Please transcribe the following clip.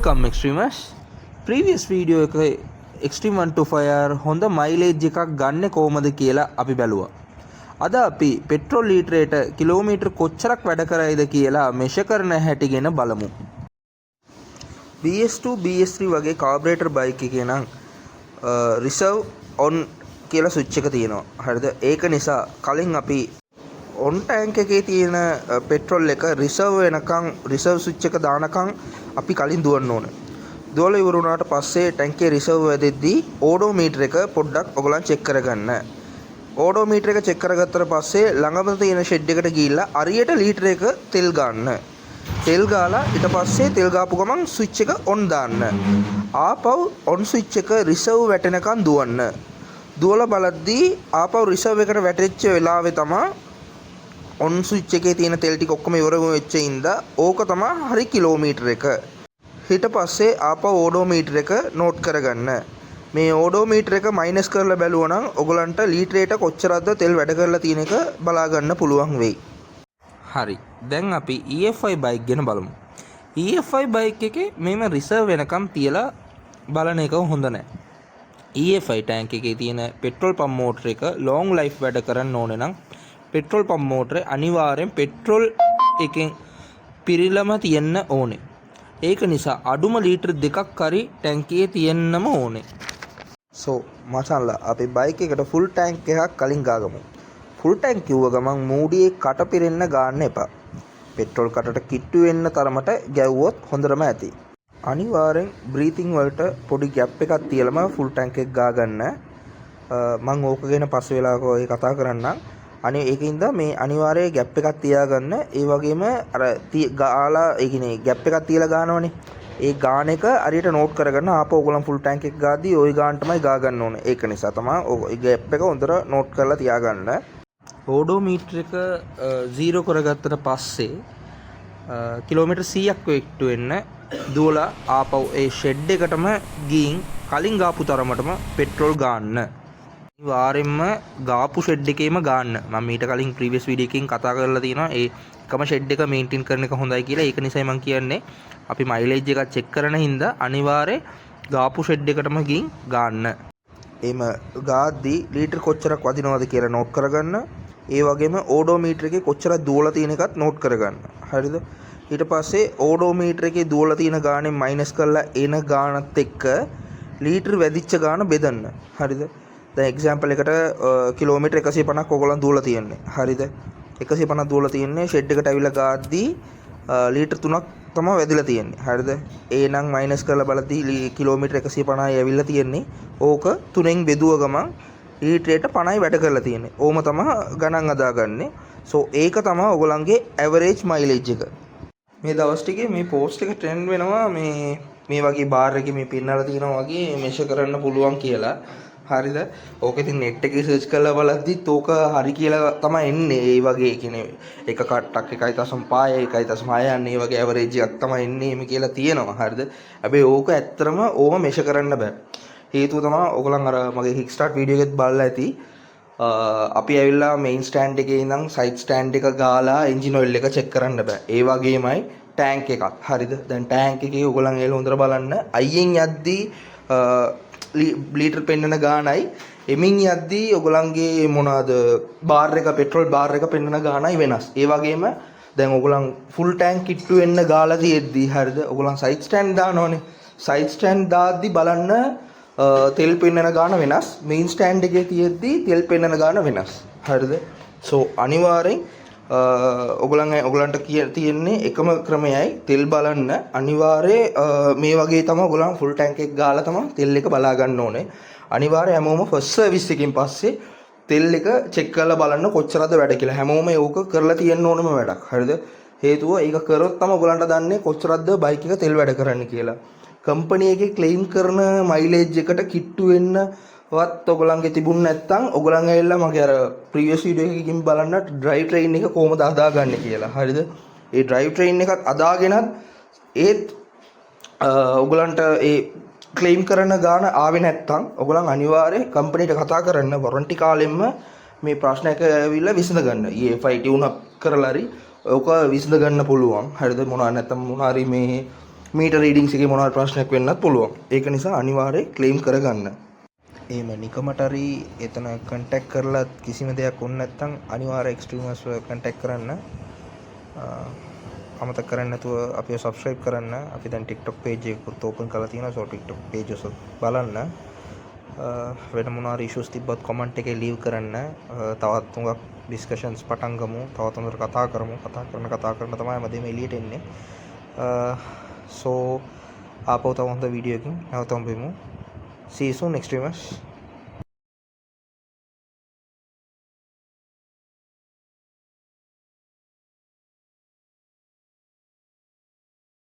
Welcome extremers. Previous video එකේ Extreme 125R හොඳ mileage එකක් ගන්න කොහොමද කියලා අපි බැලුවා. අද අපි පෙට්‍රෝල් ලීටරයට කිලෝමීටර් කොච්චරක් වැඩ කරයිද කියලා මෙෂර් කරන හැටි ගැන බලමු. BS2 BS3 වගේ කාබරේටර් බයික් එකේ නම් reserve on කියලා ස්විච් එක තියෙනවා. හරිද? ඒක නිසා කලින් අපි on tank එකේ තියෙන පෙට්‍රෝල් එක reserve වෙනකන් reserve switch එක දානකන් අපි කලින් දුවන්න ඕන. දුවලා ඉවර වුණාට පස්සේ ටැංකියේ reserve වෙදෙද්දී ඕඩෝමීටර් එක පොඩ්ඩක් ඔයගොල්ලන් චෙක් කරගන්න. ඕඩෝමීටර් එක චෙක් කරගත්තට පස්සේ ළඟම තියෙන ෂෙඩ් එකට ගිහිල්ලා අරියට ලීටර එක තෙල් ගන්න. තෙල් ගාලා ඊට පස්සේ තෙල් ගාපු ගමන් ස්විච් එක on දාන්න. ආපහු on switch එක reserve වැටෙනකන් දුවන්න. දුවලා බලද්දී ආපහු reserve එකට වැටෙච්ච වෙලාවේ තමයි on switch එකේ තියෙන තෙල් ටික ඔක්කොම ඉවර වෙච්ච ඉඳලා ඕක තමයි හරි කිලෝමීටර එක. ඊට පස්සේ ආපහු ඕඩෝමීටර එක නෝට් කරගන්න. මේ ඕඩෝමීටර එක මයිනස් කරලා බැලුවා නම් ඔයගලන්ට ලීටරයට කොච්චරක්ද තෙල් වැඩ කරලා තියෙන එක බලා ගන්න පුළුවන් වෙයි. හරි. දැන් අපි EFI බයික් ගැන බලමු. EFI බයික් එකේ මේම රිසර්ව් වෙනකම් තියලා බලන එක හොඳ නැහැ. EFI ටැංක් එකේ තියෙන පෙට්‍රෝල් පම්ප් මෝටර එක ලොන්ග් ලයිෆ් වැඩ කරන්න ඕනේ නම් පෙට්‍රෝල් පම්ප් මෝටරේ අනිවාර්යෙන් පෙට්‍රෝල් එකෙන් පිරිලම තියෙන්න ඕනේ. ඒක නිසා අඩුම ලීටර් දෙකක් හරි ටැංකියේ තියෙන්නම ඕනේ. මචංලා අපි බයික් එකට ෆුල් ටැංක් එකක් කලින් ගාගමු. ෆුල් ටැංක් කිව්ව ගමන් මූඩියේ කට පිරෙන්න ගන්න එපා. පෙට්‍රෝල් කටට කිට්ටු වෙන්න තරමට ගැව්වොත් හොඳටම ඇති. අනිවාර්යෙන් බ්‍රීතිං වලට පොඩි ගැප් එකක් තියලම ෆුල් ටැංක් එක ගාගන්න. මම ඕක ගැන පස්සේ වෙලාවක ඔය කතා කරන්නම්. ඒකින්ද මේ අනිවාර්යයෙන් ගැප් එකක් තියාගන්න. ඒ වගේම අර ගාලා ඒ කියන්නේ ගැප් එකක් තියලා ගන්නවනේ. ඒ ගාන එක හරියට නෝට් කරගන්න. ආපහු ඔයගොල්ලන් ෆුල් ටැංක් එක ගාද්දී ওই ගාන තමයි ගා ගන්න ඕනේ. ඒක නිසා තමයි ඔය ගැප් එක හොඳට නෝට් කරලා තියාගන්න. ඕඩෝමීටර් එක 0 කරගත්තට පස්සේ කිලෝමීටර් 100ක් වෙක්ට් වෙන්න දුවලා ආපහු ඒ ෂෙඩ් එකටම ගිහින් කලින් ගාපු තරමටම පෙට්‍රෝල් ගන්න. අනිවාර්යෙන්ම ගාපු ෂෙඩ් එකේම ගන්න. මම ඊට කලින් ප්‍රීවියස් වීඩියෝ එකකින් කතා කරලා තියෙනවා ඒ එකම ෂෙඩ් එක මේන්ටේන් කරන එක හොඳයි කියලා. ඒක නිසායි මම කියන්නේ අපි මයිලේජ් එක චෙක් කරන හින්දා අනිවාර්යෙන් ගාපු ෂෙඩ් එකටම ගිහින් ගන්න. එimhe ගාද්දී ලීටර් කොච්චරක් වදිනවද කියලා නෝට් කරගන්න. ඒ වගේම ඕඩෝමීටර් එකේ කොච්චරක් දුවලා තියෙන එකත් නෝට් කරගන්න. හරිද? ඊට පස්සේ ඕඩෝමීටර් එකේ දුවලා තියෙන ගාණයෙන් මයිනස් කරලා එන ගාණත් එක්ක ලීටර් වැඩිච්ච ගාණ බෙදන්න. හරිද? දැන් එක්සැම්පල් එකට කිලෝමීටර් 150ක් ඔයගොල්ලන් දුවලා තියෙන්නේ. හරිද? 150ක් දුවලා තියෙන්නේ ෂෙඩ් එකට අවිලා ගාද්දී ලීටර් 3ක් තමයි වැදිලා තියෙන්නේ. හරිද? එහෙනම් මයිනස් කරලා බලද්දී කිලෝමීටර් 150යි ඇවිල්ලා තියෙන්නේ. ඕක 3න් බෙදුව ගමන් ලීටරයට 50යි වැඩ කරලා තියෙන්නේ. ඕම තමයි ගණන් හදාගන්නේ. ඒක තමයි ඔයගොල්ලන්ගේ ඇවරේජ් මයිලේජ් එක. මේ දවස් ටිකේ මේ පෝස්ට් එක ට්‍රෙන්ඩ් වෙනවා මේ වගේ බාර් එකේ මේ පින්නලා තියෙනවා වගේ මෙෂර් කරන්න පුළුවන් කියලා. හරිද? ඕක ඉතින් net එකේ සර්ච් කරලා බලද්දිත් ඕක හරි කියලා තමයි එන්නේ. ඒ වගේ කියන්නේ එක කට්ටක් 1.5 1.6 යන්නේ ඒ වගේ ඇවරේජ් එකක් තමයි එන්නේ එහෙම කියලා තියෙනවා. හරිද? හැබැයි ඕක ඇත්තටම ඕම මෙෂර් කරන්න බෑ. හේතුව තමයි ඔයගොල්ලන් අර මගේ kickstart වීඩියෝ එකෙත් බලලා ඇති. අපි ඇවිල්ලා මේන් ස්ටෑන්ඩ් එකේ ඉඳන් සයිඩ් ස්ටෑන්ඩ් එක ගාලා එන්ජින් ඔයිල් එක චෙක් කරන්න බෑ. ඒ වගේමයි ටැංක් එකක්. හරිද? දැන් ටැංක් එකේ ඔයගොල්ලන් ඇවිල්ලා හොඳට බලන්න අයියෙන් යද්දී ලීටර් පෙන්නන ගානයි එමින් යද්දී ඔයගොල්ලන්ගේ මොනවාද බාර් එක පෙට්‍රෝල් බාර් එක පෙන්නන ගානයි වෙනස්. ඒ වගේම දැන් ඔයගොල්ලන් ෆුල් ටැංක් කිට්ටු වෙන්න ගාලා තියෙද්දී හරිද? ඔයගොල්ලන් සයිඩ් ස්ටෑන්ඩ් දානවනේ. සයිඩ් ස්ටෑන්ඩ් දාද්දී බලන්න තෙල් පෙන්නන ගාන වෙනස්. මේන් ස්ටෑන්ඩ් එකේ තියෙද්දී තෙල් පෙන්නන ගාන වෙනස්. හරිද? අනිවාර්යෙන් ඔයගොල්ලන්ට තියෙන්නේ එකම ක්‍රමයයි තෙල් බලන්න. අනිවාර්යයෙන් මේ වගේ තමයි ඔයගොල්ලන් ෆුල් ටැංක් එක ගාලා තමයි තෙල් එක බලා ගන්න ඕනේ. අනිවාර්යයෙන් හැමෝම ෆස්ට් සර්විස් එකකින් පස්සේ තෙල් එක චෙක් කරලා බලන්න කොච්චරද වැඩ කියලා. හැමෝම ඒක කරලා තියෙන්න ඕනම වැඩක්. හරිද? හේතුව ඒක කරොත් තමයි ඔයගොල්ලන්ට දන්නේ කොච්චරද බයික් එක තෙල් වැඩ කරන්නේ කියලා. කම්පැනි එකේ ක්ලේම් කරන මයිලේජ් එකට කිට්ටු වෙන්නවත් ඔයගොල්ලන්ගේ තිබුණ නැත්නම් ඔයගොල්ලන් ඇවිල්ලා මගේ අර ප්‍රීවියස් වීඩියෝ එකකින් බලන්න ඩ්‍රයිව් ට්‍රේන් එක කොහොමද හදාගන්නේ කියලා. හරිද? ඒ ඩ්‍රයිව් ට්‍රේන් එකත් අදාගෙනත් ඒත් ඔයගොල්ලන්ට ඒ ක්ලේම් කරන ගාන ආවේ නැත්නම් ඔයගොල්ලන් අනිවාර්යයෙන් කම්පැනිට කතා කරන්න වොරන්ටි කාලෙම මේ ප්‍රශ්නයක ඇවිල්ලා විසඳ ගන්න. EFI ටියුන් අප් කරලා හරි ඕක විසඳ ගන්න පුළුවන්. හරිද? මොනවා නැත්නම් මොනවා හරි මේ මීටර් රීඩින්ග්ස් එකේ මොනවාරි ප්‍රශ්නයක් වෙන්නත් පුළුවන්. ඒක නිසා අනිවාර්යයෙන් ක්ලේම් කරගන්න. එහෙම නිකමට හරි එතන කන්ටැක්ට් කරලා කිසිම දෙයක් වුණ නැත්නම් අනිවාර්ය එක්ස්ට්‍රීමර්ස්ව කන්ටැක්ට් කරන්න. අමතක කරන්නේ නැතුව අපිව සබ්ස්ක්‍රයිබ් කරන්න. අපි දැන් TikTok page එකකුත් ඕපන් කරලා තියෙනවා. so TikTok page එක බලන්න. වෙන මොනවාරි ඉෂුස් තිබ්බත් කමෙන්ට් එකේ ලීව් කරන්න. තවත් තුඟක් ඩිස්කෂන්ස් පටන් ගමු. තවත් හොඳට කතා කරමු. කතා කරන තමයි මැදම එළියට එන්නේ. so ආපහු තව හොඳ වීඩියෝ එකකින් නැවත හම්බෙමු. see you soon extremers.